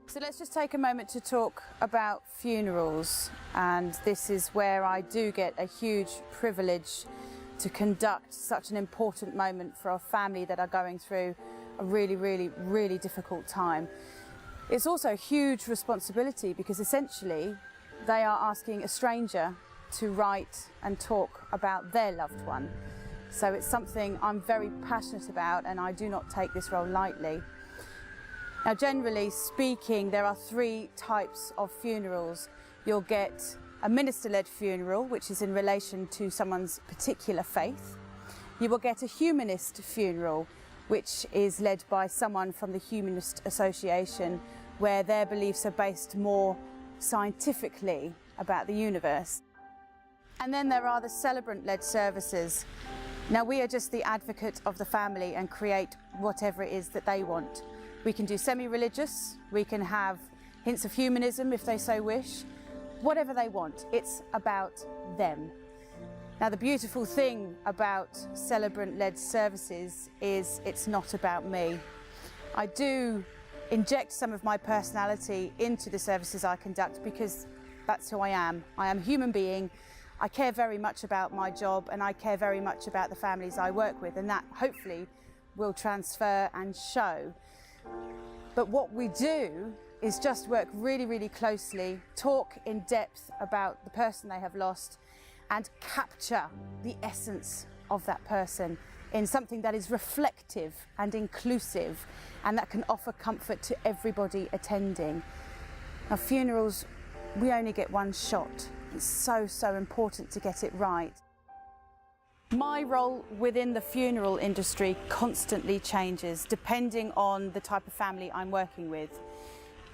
So let's just take a moment to talk about funerals, and this is where I do get a huge privilege to conduct such an important moment for a family that are going through a really difficult time. It's also a huge responsibility because essentially they are asking a stranger to write and talk about their loved one. So it's something I'm very passionate about, and I do not take this role lightly. Now, generally speaking, there are three types of funerals. You'll get a minister-led funeral, which is in relation to someone's particular faith. You will get a humanist funeral, which is led by someone from the Humanist Association, where their beliefs are based more scientifically about the universe. And then there are the celebrant-led services. Now, we are just the advocate of the family and create whatever it is that they want. We can do semi-religious, we can have hints of humanism if they so wish, whatever they want. It's about them. Now, the beautiful thing about celebrant-led services is it's not about me. I do inject some of my personality into the services I conduct because that's who I am. I am a human being. I care very much about my job, and I care very much about the families I work with, and that hopefully will transfer and show. But what we do is just work really closely, talk in depth about the person they have lost, and capture the essence of that person in something that is reflective and inclusive, and that can offer comfort to everybody attending. Now, funerals, we only get one shot. It's so important to get it right. My role within the funeral industry constantly changes depending on the type of family I'm working with.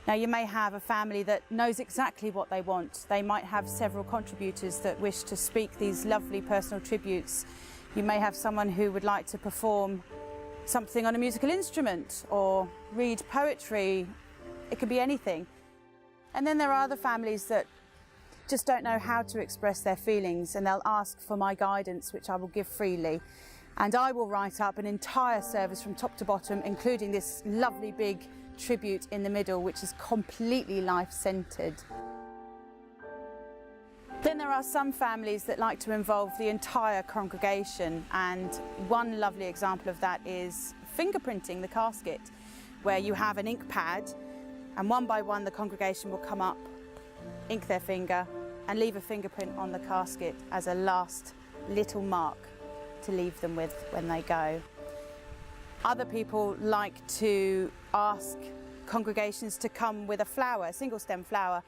Now, you may have a family that knows exactly what they want. They might have several contributors that wish to speak these lovely personal tributes. You may have someone who would like to perform something on a musical instrument or read poetry. It could be anything. And then there are other families that just don't know how to express their feelings, and they'll ask for my guidance, which I will give freely. And I will write up an entire service from top to bottom, including this lovely big tribute in the middle, which is completely life-centred. Then there are some families that like to involve the entire congregation, and one lovely example of that is fingerprinting the casket, where you have an ink pad, and one by one the congregation will come up, ink their finger, and leave a fingerprint on the casket as a last little mark to leave them with when they go. Other people like to ask congregations to come with a flower, a single stem flower,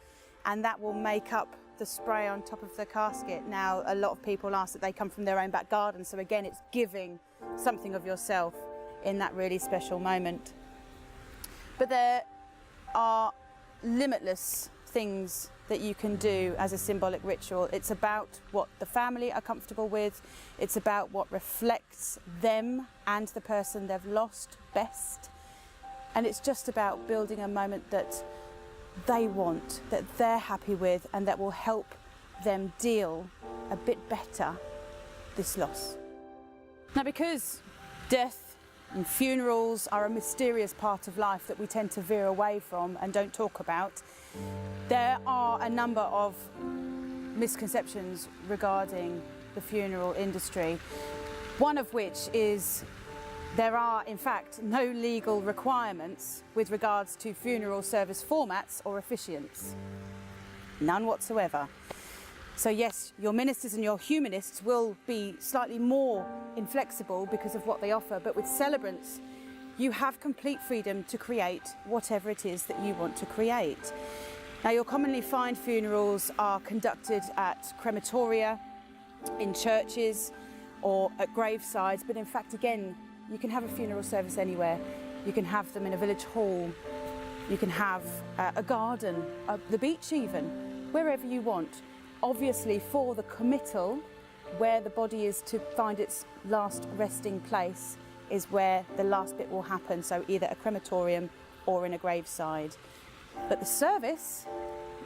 and that will make up the spray on top of the casket. Now, a lot of people ask that they come from their own back garden, so again, it's giving something of yourself in that really special moment. But there are limitless things that you can do as a symbolic ritual. It's about what the family are comfortable with. It's about what reflects them and the person they've lost best. And it's just about building a moment that they want, that they're happy with, and that will help them deal a bit better this loss. Now, because death and funerals are a mysterious part of life that we tend to veer away from and don't talk about, there are a number of misconceptions regarding the funeral industry. One of which is there are, in fact, no legal requirements with regards to funeral service formats or officiants. None whatsoever. So yes, your ministers and your humanists will be slightly more inflexible because of what they offer, but with celebrants, you have complete freedom to create whatever it is that you want to create. Now, you'll commonly find funerals are conducted at crematoria, in churches, or at gravesides, but in fact, again, you can have a funeral service anywhere. You can have them in a village hall, you can have a garden, the beach even, wherever you want. Obviously, for the committal, where the body is to find its last resting place is where the last bit will happen, so either a crematorium or in a graveside. But the service,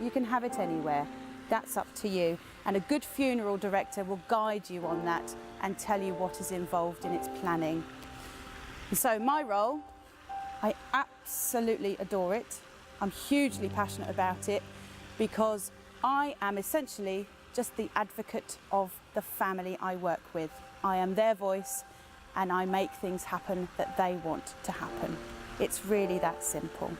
you can have it anywhere. That's up to you. And a good funeral director will guide you on that and tell you what is involved in its planning. And so my role, I absolutely adore it. I'm hugely passionate about it because I am essentially just the advocate of the family I work with. I am their voice and I make things happen that they want to happen. It's really that simple.